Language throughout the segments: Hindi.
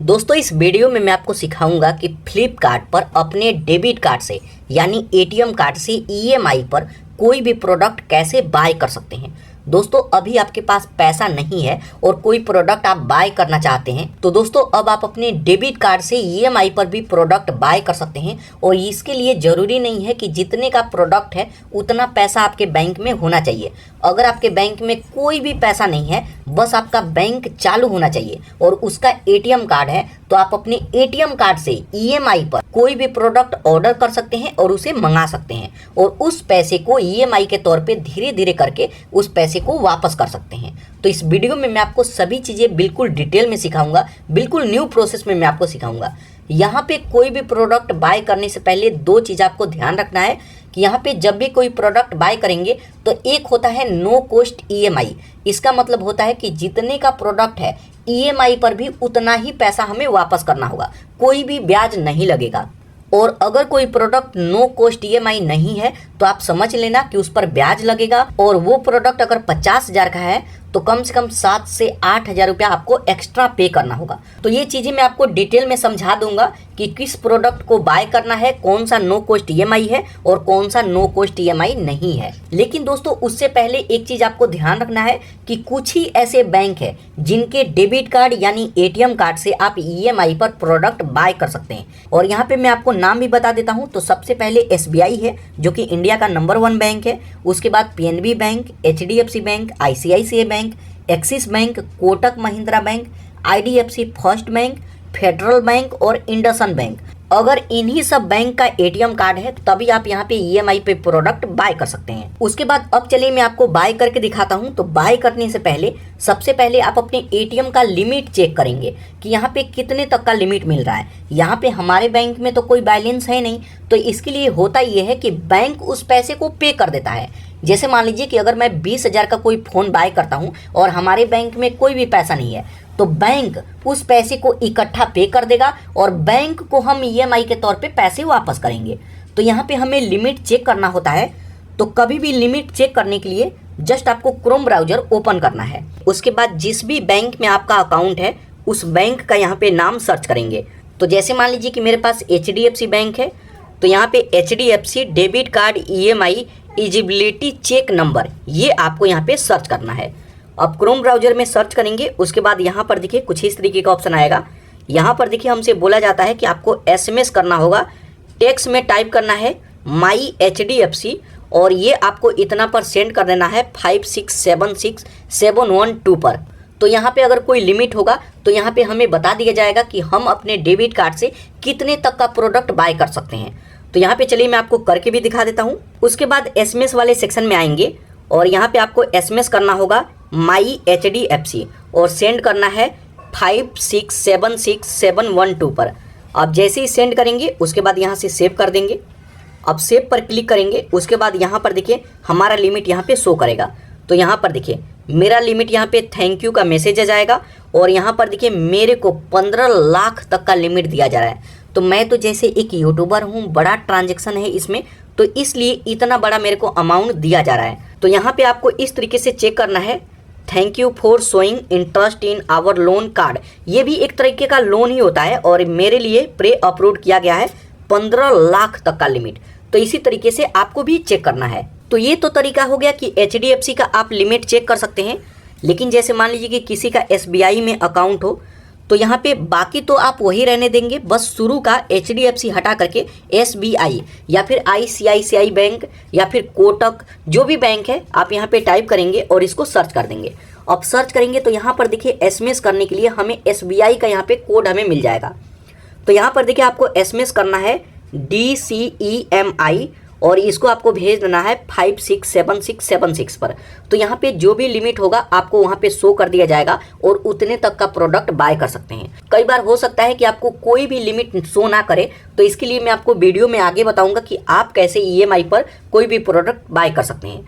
दोस्तों इस वीडियो में मैं आपको सिखाऊंगा कि फ्लिपकार्ट पर अपने डेबिट कार्ड से यानी एटीएम कार्ड से ईएमआई पर कोई भी प्रोडक्ट कैसे बाय कर सकते हैं। दोस्तों अभी आपके पास पैसा नहीं है और कोई प्रोडक्ट आप बाय करना चाहते हैं तो दोस्तों अब आप अपने डेबिट कार्ड से ईएमआई पर भी प्रोडक्ट बाय कर सकते हैं। और इसके लिए ज़रूरी नहीं है कि जितने का प्रोडक्ट है उतना पैसा आपके बैंक में होना चाहिए। अगर आपके बैंक में कोई भी पैसा नहीं है, बस आपका बैंक चालू होना चाहिए और उसका एटीएम कार्ड है, तो आप अपने एटीएम कार्ड से ईएमआई पर कोई भी प्रोडक्ट ऑर्डर कर सकते हैं और उसे मंगा सकते हैं और उस पैसे को ईएमआई के तौर पे धीरे धीरे करके उस पैसे को वापस कर सकते हैं। तो इस वीडियो में मैं आपको सभी चीज़ें बिल्कुल डिटेल में सिखाऊंगा, बिल्कुल न्यू प्रोसेस में मैं आपको सिखाऊंगा। यहाँ पे कोई भी प्रोडक्ट बाय करने से पहले दो चीज़ आपको ध्यान रखना है कि यहाँ पे जब भी कोई प्रोडक्ट बाय करेंगे तो एक होता है नो कॉस्ट ईएमआई। इसका मतलब होता है कि जितने का प्रोडक्ट है ईएमआई पर भी उतना ही पैसा हमें वापस करना होगा, कोई भी ब्याज नहीं लगेगा। और अगर कोई प्रोडक्ट नो कॉस्ट ईएमआई नहीं है तो आप समझ लेना कि उस पर ब्याज लगेगा। और वो प्रोडक्ट अगर 50,000 का है तो कम से कम 7 से 8,000 रुपया आपको एक्स्ट्रा पे करना होगा। तो ये चीज़ें मैं आपको डिटेल में समझा दूंगा कि किस प्रोडक्ट को बाय करना है, कौन सा नो कॉस्ट ईएमआई है और कौन सा नो कॉस्ट ईएमआई नहीं है। लेकिन दोस्तों उससे पहले एक चीज़ आपको ध्यान रखना है कि कुछ ही ऐसे बैंक है जिनके डेबिट कार्ड यानी एटीएम कार्ड से आप ईएमआई पर प्रोडक्ट बाय कर सकते हैं। और यहाँ पे मैं आपको नाम भी बता देता हूँ। तो सबसे पहले एसबीआई है जो कि इंडिया का नंबर 1 बैंक है। उसके बाद PNB bank, HDFC bank, ICICI bank, axis bank, Kotak Mahindra bank, IDFC first bank, federal bank और इंडसइंड बैंक। अगर इन्हीं सब बैंक का एटीएम कार्ड है तभी आप यहाँ पे ईएमआई पे प्रोडक्ट बाय कर सकते हैं। उसके बाद अब चलिए मैं आपको बाय करके दिखाता हूँ। तो बाय करने से पहले सबसे पहले आप अपने एटीएम का लिमिट चेक करेंगे कि यहाँ पे कितने तक का लिमिट मिल रहा है। यहाँ पे हमारे बैंक में तो कोई बैलेंस है नहीं, तो इसके लिए होता ये है कि बैंक उस पैसे को पे कर देता है। जैसे मान लीजिए कि अगर मैं 20,000 का कोई फ़ोन बाय करता हूँ और हमारे बैंक में कोई भी पैसा नहीं है तो बैंक उस पैसे को इकट्ठा पे कर देगा और बैंक को हम ईएमआई के तौर पे पैसे वापस करेंगे। तो यहाँ पे हमें लिमिट चेक करना होता है। तो कभी भी लिमिट चेक करने के लिए जस्ट आपको क्रोम ब्राउज़र ओपन करना है। उसके बाद जिस भी बैंक में आपका अकाउंट है उस बैंक का यहाँ पे नाम सर्च करेंगे। तो जैसे मान लीजिए कि मेरे पास एचडीएफसी बैंक है तो यहाँ पे HDFC debit card EMI eligibility check number, ये आपको यहाँ पे सर्च करना है। अब क्रोम ब्राउज़र में सर्च करेंगे, उसके बाद यहाँ पर देखिए कुछ इस तरीके का ऑप्शन आएगा। यहाँ पर देखिए हमसे बोला जाता है कि आपको एसएमएस करना होगा। टेक्स्ट में टाइप करना है माई एचडीएफसी और ये आपको इतना पर सेंड कर देना है 5676712 पर। तो यहाँ पे अगर कोई लिमिट होगा तो यहाँ पे हमें बता दिया जाएगा कि हम अपने डेबिट कार्ड से कितने तक का प्रोडक्ट बाय कर सकते हैं। तो यहाँ पे चलिए मैं आपको करके भी दिखा देता हूँ। उसके बाद एसएमएस वाले सेक्शन में आएंगे और यहाँ पे आपको एसएमएस करना होगा माई एचडीएफसी और सेंड करना है 5676712 पर। अब जैसे ही सेंड करेंगे उसके बाद यहाँ से सेव कर देंगे। अब सेव पर क्लिक करेंगे, उसके बाद यहाँ पर देखिए हमारा लिमिट यहाँ पे शो करेगा। तो यहाँ पर देखिए मेरा लिमिट यहाँ पे थैंक यू का मैसेज आ जाएगा और यहाँ पर देखिए मेरे को 15 लाख तक का लिमिट दिया जा रहा है। तो मैं तो जैसे एक यूट्यूबर हूँ, बड़ा ट्रांजैक्शन है इसमें, तो इसलिए इतना बड़ा मेरे को अमाउंट दिया जा रहा है। तो यहाँ पे आपको इस तरीके से चेक करना है, thank you for showing interest in our loan card. ये भी एक तरीके का लोन ही होता है और मेरे लिए प्रे अप्रूव किया गया है 15 लाख तक का लिमिट। तो इसी तरीके से आपको भी चेक करना है। तो ये तो तरीका हो गया कि एचडीएफसी का आप लिमिट चेक कर सकते हैं। लेकिन जैसे मान लीजिए कि किसी का एसबीआई में अकाउंट हो तो यहाँ पे बाकी तो आप वही रहने देंगे, बस शुरू का एचडीएफसी हटा करके एसबीआई या फिर आईसीआईसीआई बैंक या फिर कोटक जो भी बैंक है आप यहाँ पे टाइप करेंगे और इसको सर्च कर देंगे। अब सर्च करेंगे तो यहाँ पर देखिए एसएमएस करने के लिए हमें एसबीआई का यहाँ पे कोड हमें मिल जाएगा। तो यहाँ पर देखिए आपको एसएमएस करना है DCEMI और इसको आपको भेज देना है 5676776 पर। तो यहाँ पे जो भी लिमिट होगा आपको वहाँ पे शो कर दिया जाएगा और उतने तक का प्रोडक्ट बाय कर सकते हैं। कई बार हो सकता है कि आपको कोई भी लिमिट शो ना करे, तो इसके लिए मैं आपको वीडियो में आगे बताऊँगा कि आप कैसे ईएमआई पर कोई भी प्रोडक्ट बाय कर सकते हैं।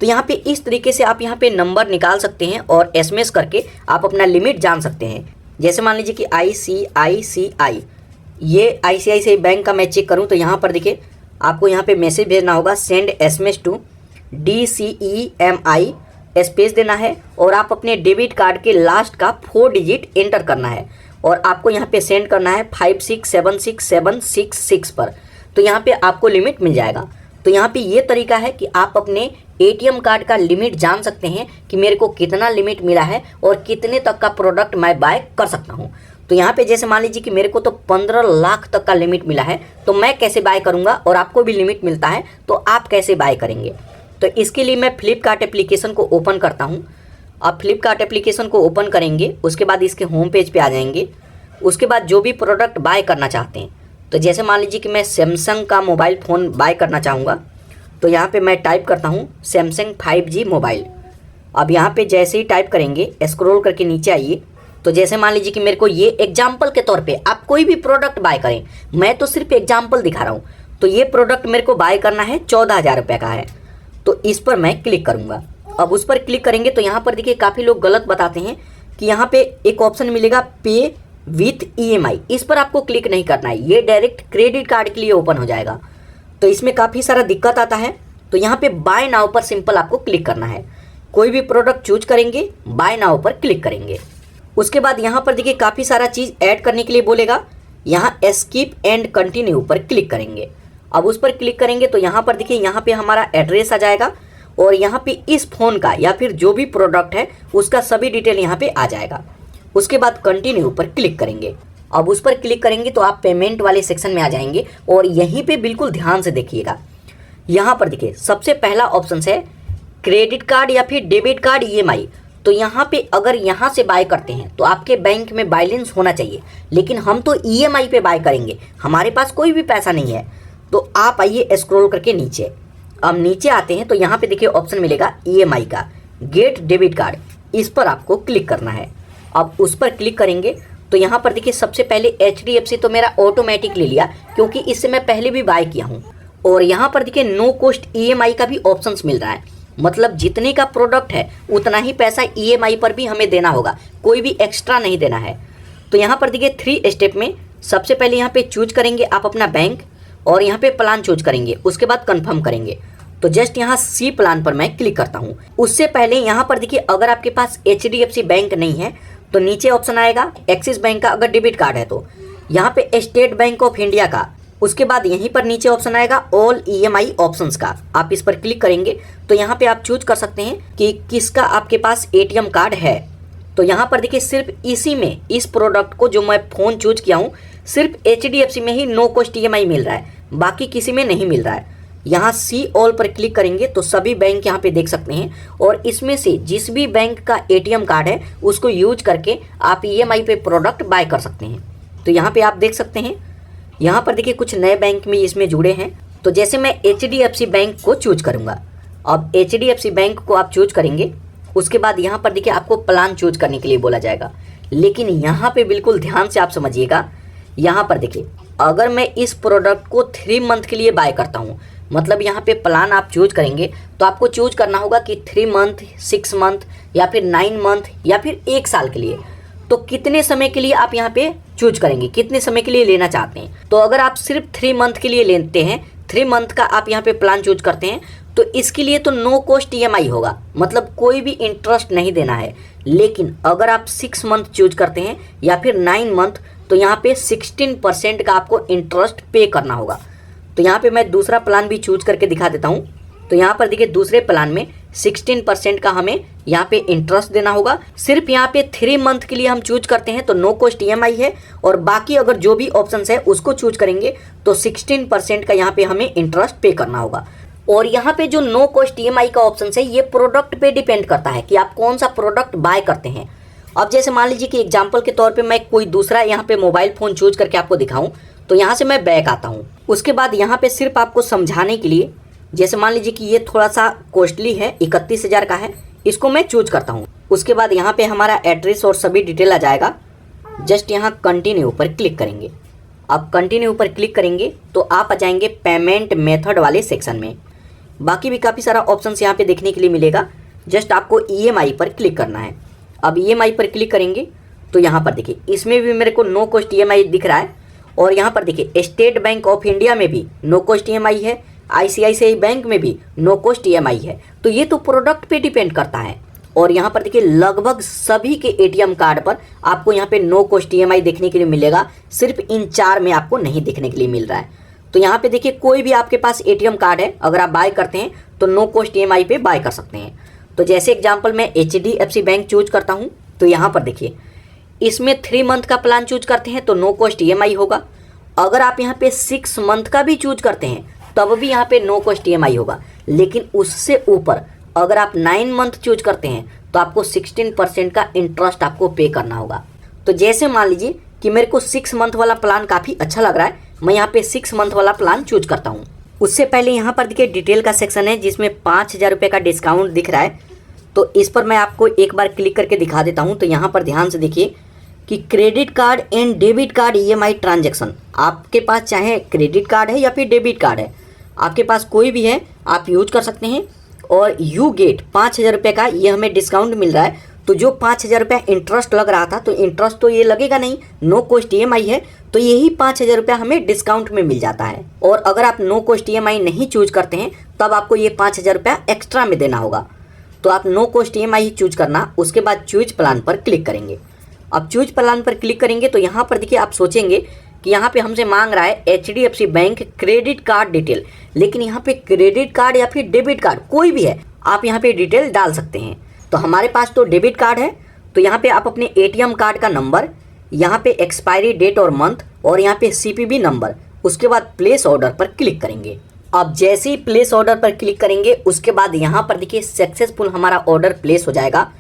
तो यहाँ पे इस तरीके से आप यहाँ पे नंबर निकाल सकते हैं और एसएमएस करके आप अपना लिमिट जान सकते हैं। जैसे मान लीजिए कि आईसीआईसीआई, ये आईसीआईसीआई बैंक का मैं चेक करूँ तो यहाँ पर देखिए आपको यहाँ पे मैसेज भेजना होगा, send SMS to DCEMI space देना है और आप अपने डेबिट कार्ड के लास्ट का 4 डिजिट एंटर करना है और आपको यहाँ पे सेंड करना है 5676766 पर। तो यहाँ पे आपको लिमिट मिल जाएगा। तो यहाँ पे ये तरीका है कि आप अपने एटीएम कार्ड का लिमिट जान सकते हैं कि मेरे को कितना लिमिट मिला है और कितने तक का प्रोडक्ट मैं बाय कर सकता हूँ। तो यहाँ पे जैसे मान लीजिए कि मेरे को तो 15 लाख तक का लिमिट मिला है, तो मैं कैसे बाय करूँगा, और आपको भी लिमिट मिलता है तो आप कैसे बाय करेंगे। तो इसके लिए मैं फ्लिपकार्ट एप्लीकेशन को ओपन करता हूँ। आप फ्लिपकार्ट एप्लीकेशन को ओपन करेंगे, उसके बाद इसके होम पेज पे आ जाएंगे। उसके बाद जो भी प्रोडक्ट बाय करना चाहते हैं, तो जैसे मान लीजिए कि मैं सैमसंग का मोबाइल फ़ोन बाय करना चाहूँगा, तो यहाँ पे मैं टाइप करता हूँ सैमसंग 5G मोबाइल। अब यहाँ पे जैसे ही टाइप करेंगे, स्क्रॉल करके नीचे आइए। तो जैसे मान लीजिए कि मेरे को ये एग्जाम्पल के तौर पे, आप कोई भी प्रोडक्ट बाय करें, मैं तो सिर्फ एग्जाम्पल दिखा रहा हूँ। तो ये प्रोडक्ट मेरे को बाय करना है 14,000 रुपये का है, तो इस पर मैं क्लिक करूँगा। अब उस पर क्लिक करेंगे तो यहाँ पर देखिए काफ़ी लोग गलत बताते हैं कि यहाँ पे एक ऑप्शन मिलेगा पे विथ EMI, इस पर आपको क्लिक नहीं करना है, ये डायरेक्ट क्रेडिट कार्ड के लिए ओपन हो जाएगा। तो इसमें काफ़ी सारा दिक्कत आता है। तो यहाँ पे बाय नाउ पर सिंपल आपको क्लिक करना है। कोई भी प्रोडक्ट चूज करेंगे, बाय नाउ पर क्लिक करेंगे। उसके बाद यहाँ पर देखिए काफ़ी सारा चीज़ ऐड करने के लिए बोलेगा, यहाँ स्किप एंड कंटिन्यू पर क्लिक करेंगे। अब उस पर क्लिक करेंगे तो यहाँ पर देखिए यहाँ पे हमारा एड्रेस आ जाएगा और यहाँ पे इस फ़ोन का या फिर जो भी प्रोडक्ट है उसका सभी डिटेल यहाँ पे आ जाएगा। उसके बाद कंटिन्यू पर क्लिक करेंगे। अब उस पर क्लिक करेंगे तो आप पेमेंट वाले सेक्शन में आ जाएंगे और यहीं पे बिल्कुल ध्यान से देखिएगा। यहाँ पर देखिए सबसे पहला ऑप्शन है क्रेडिट कार्ड या फिर डेबिट कार्ड EMI। तो यहाँ पे अगर यहाँ से बाय करते हैं तो आपके बैंक में बैलेंस होना चाहिए, लेकिन हम तो EMI पे बाय करेंगे, हमारे पास कोई भी पैसा नहीं है। तो आप आइए स्क्रॉल करके नीचे। अब नीचे आते हैं तो यहाँ पे देखिए ऑप्शन मिलेगा EMI का, गेट डेबिट कार्ड, इस पर आपको क्लिक करना है। अब उस पर क्लिक करेंगे तो यहाँ पर देखिए सबसे पहले HDFC तो मेरा ऑटोमेटिक ले लिया, क्योंकि इससे मैं पहले भी बाय किया हूँ। और यहाँ पर देखिए नो कॉस्ट EMI का भी ऑप्शंस मिल रहा है, मतलब जितने का प्रोडक्ट है उतना ही पैसा EMI पर भी हमें देना होगा, कोई भी एक्स्ट्रा नहीं देना है। तो यहाँ पर देखिए 3 स्टेप में सबसे पहले यहाँ पे चूज करेंगे आप अपना बैंक और यहाँ पे प्लान चूज करेंगे, उसके बाद कंफर्म करेंगे। तो जस्ट यहाँ C प्लान पर मैं क्लिक करता हूँ। उससे पहले यहाँ पर देखिए अगर आपके पास HDFC बैंक नहीं है तो नीचे ऑप्शन आएगा एक्सिस बैंक का, अगर डेबिट कार्ड है तो यहाँ पे स्टेट बैंक ऑफ इंडिया का। उसके बाद यहीं पर नीचे ऑप्शन आएगा ऑल EMI ऑप्शंस का, आप इस पर क्लिक करेंगे तो यहाँ पे आप चूज कर सकते हैं कि किसका आपके पास ATM कार्ड है। तो यहाँ पर देखिए सिर्फ इसी में, इस प्रोडक्ट को जो मैं फ़ोन चूज किया हूँ, सिर्फ HDFC में ही नो कॉस्ट EMI मिल रहा है, बाकी किसी में नहीं मिल रहा है। यहाँ सी ऑल पर क्लिक करेंगे तो सभी बैंक यहाँ पे देख सकते हैं और इसमें से जिस भी बैंक का ATM कार्ड है उसको यूज करके आप EMI पे प्रोडक्ट बाय कर सकते हैं। तो यहाँ पे आप देख सकते हैं, यहाँ पर देखिए कुछ नए बैंक में इसमें जुड़े हैं। तो जैसे मैं HDFC बैंक को चूज करूँगा, अब HDFC बैंक को आप चूज करेंगे। उसके बाद यहाँ पर देखिए आपको प्लान चूज करने के लिए बोला जाएगा, लेकिन यहाँ पे बिल्कुल ध्यान से आप समझिएगा। यहाँ पर देखिए अगर मैं इस प्रोडक्ट को 3 मंथ के लिए बाय करता हूँ, मतलब यहाँ पे प्लान आप चूज करेंगे तो आपको चूज करना होगा कि 3 मंथ, 6 मंथ या फिर 9 मंथ या फिर 1 साल के लिए। तो कितने समय के लिए आप यहाँ पे चूज करेंगे, कितने समय के लिए लेना चाहते हैं। तो अगर आप सिर्फ 3 मंथ के लिए लेते हैं, 3 मंथ का आप यहाँ पे प्लान चूज करते हैं, तो इसके लिए तो नो कॉस्ट EMI होगा, मतलब कोई भी इंटरेस्ट नहीं देना है। लेकिन अगर आप 6 मंथ चूज करते हैं या फिर 9 मंथ, तो यहाँ पे 16% का आपको इंटरेस्ट पे करना होगा। तो यहाँ पे मैं दूसरा प्लान भी चूज करके दिखा देता हूँ। तो यहाँ पर देखिए दूसरे प्लान में 16% का हमें यहाँ पे इंटरेस्ट देना होगा। सिर्फ यहाँ पे 3 मंथ के लिए हम चूज करते हैं तो नो कॉस्ट EMI है, और बाकी अगर जो भी ऑप्शन है उसको चूज करेंगे तो 16% का यहाँ पे हमें इंटरेस्ट पे करना होगा। और यहाँ पे जो नो कॉस्ट EMI का ऑप्शन है ये प्रोडक्ट पे डिपेंड करता है कि आप कौन सा प्रोडक्ट बाय करते हैं। अब जैसे मान लीजिए कि एग्जाम्पल के तौर पे मैं कोई दूसरा यहाँ पे मोबाइल फ़ोन चूज करके आपको दिखाऊं, तो यहाँ से मैं बैक आता हूँ। उसके बाद यहाँ पे सिर्फ आपको समझाने के लिए, जैसे मान लीजिए कि ये थोड़ा सा कॉस्टली है, 31,000 का है, इसको मैं चूज करता हूँ। उसके बाद यहाँ पे हमारा एड्रेस और सभी डिटेल आ जाएगा। जस्ट यहाँ कंटिन्यू पर क्लिक करेंगे। अब कंटिन्यू पर क्लिक करेंगे तो आप आ जाएंगे पेमेंट मेथड वाले सेक्शन में। बाकी भी काफ़ी सारा ऑप्शन यहाँ पे देखने के लिए मिलेगा। जस्ट आपको EMI पर क्लिक करना है। अब EMI पर क्लिक करेंगे तो यहाँ पर देखिए इसमें भी मेरे को नो कॉस्ट EMI दिख रहा है, और यहाँ पर देखिए स्टेट बैंक ऑफ इंडिया में भी नो कॉस्ट EMI है, ICICI बैंक में भी नो कॉस्ट EMI है। तो ये तो प्रोडक्ट पे डिपेंड करता है। और यहाँ पर देखिए लगभग सभी के एटीएम कार्ड पर आपको यहाँ पे नो कॉस्ट ईएमआई देखने के लिए मिलेगा, सिर्फ इन 4 में आपको नहीं देखने के लिए मिल रहा है। तो यहाँ पे देखिए कोई भी आपके पास एटीएम कार्ड है, अगर आप बाय करते हैं तो नो कॉस्ट ईएमआई पे बाय कर सकते हैं। तो जैसे एग्जांपल मैं HDFC बैंक चूज करता हूँ, तो यहाँ पर देखिए इसमें 3 मंथ का प्लान चूज करते हैं तो नो कॉस्ट ईएमआई होगा। अगर आप यहाँ पे 6 मंथ का भी चूज करते हैं तब भी यहाँ पे नो कॉस्ट ईएमआई होगा, लेकिन उससे ऊपर अगर आप 9 मंथ चूज करते हैं तो आपको 16% का इंटरेस्ट आपको पे करना होगा। तो जैसे मान लीजिए कि मेरे को 6 मंथ वाला प्लान काफ़ी अच्छा लग रहा है, मैं यहाँ पे 6 मंथ वाला प्लान चूज करता हूँ। उससे पहले यहाँ पर देखिए डिटेल का सेक्शन है जिसमें 5000 रुपये का डिस्काउंट दिख रहा है, तो इस पर मैं आपको एक बार क्लिक करके दिखा देता हूँ। तो यहाँ पर ध्यान से देखिए कि credit card and debit card EMI transaction, आपके पास चाहे क्रेडिट कार्ड है या फिर डेबिट कार्ड है, आपके पास कोई भी है आप यूज कर सकते हैं। और यू गेट 5000 रुपये का ये हमें डिस्काउंट मिल रहा है। तो जो 5000 रुपये इंटरेस्ट लग रहा था तो इंटरेस्ट तो ये लगेगा नहीं, नो कॉस्ट ईएमआई है, तो यही 5000 रुपये हमें डिस्काउंट में मिल जाता है। और अगर आप नो कॉस्ट ईएमआई नहीं चूज करते हैं तब आपको ये 5000 रुपये एक्स्ट्रा में देना होगा। तो आप नो कॉस्ट ईएमआई ही चूज करना, उसके बाद चूज प्लान पर क्लिक करेंगे। अब चूज प्लान पर क्लिक करेंगे तो यहाँ पर देखिए आप सोचेंगे कि यहाँ पे हमसे मांग रहा है HDFC bank credit card detail, लेकिन यहाँ पे क्रेडिट कार्ड या फिर डेबिट कार्ड कोई भी है आप यहाँ पे डिटेल डाल सकते हैं। तो हमारे पास तो डेबिट कार्ड है, तो यहाँ पे आप अपने एटीएम कार्ड का नंबर, यहाँ पे एक्सपायरी डेट और मंथ और यहाँ पे CPB नंबर, उसके बाद प्लेस ऑर्डर पर क्लिक करेंगे। अब जैसे ही प्लेस ऑर्डर पर क्लिक करेंगे उसके बाद यहाँ पर देखिए सक्सेसफुल हमारा ऑर्डर प्लेस हो जाएगा,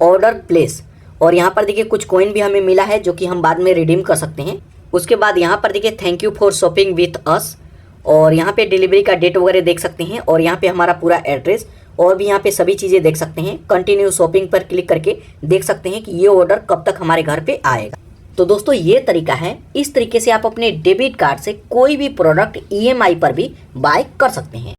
ऑर्डर प्लेस। और यहाँ पर देखिए कुछ कॉइन भी हमें मिला है जो कि हम बाद में रिडीम कर सकते हैं। उसके बाद यहाँ पर देखिए thank you for shopping with us, और यहाँ पे डिलीवरी का डेट वगैरह देख सकते हैं, और यहाँ पे हमारा पूरा एड्रेस और भी यहाँ पे सभी चीज़ें देख सकते हैं। कंटिन्यू शॉपिंग पर क्लिक करके देख सकते हैं कि ये ऑर्डर कब तक हमारे घर पे आएगा। तो दोस्तों ये तरीका है, इस तरीके से आप अपने डेबिट कार्ड से कोई भी प्रोडक्ट EMI पर भी बाय कर सकते हैं।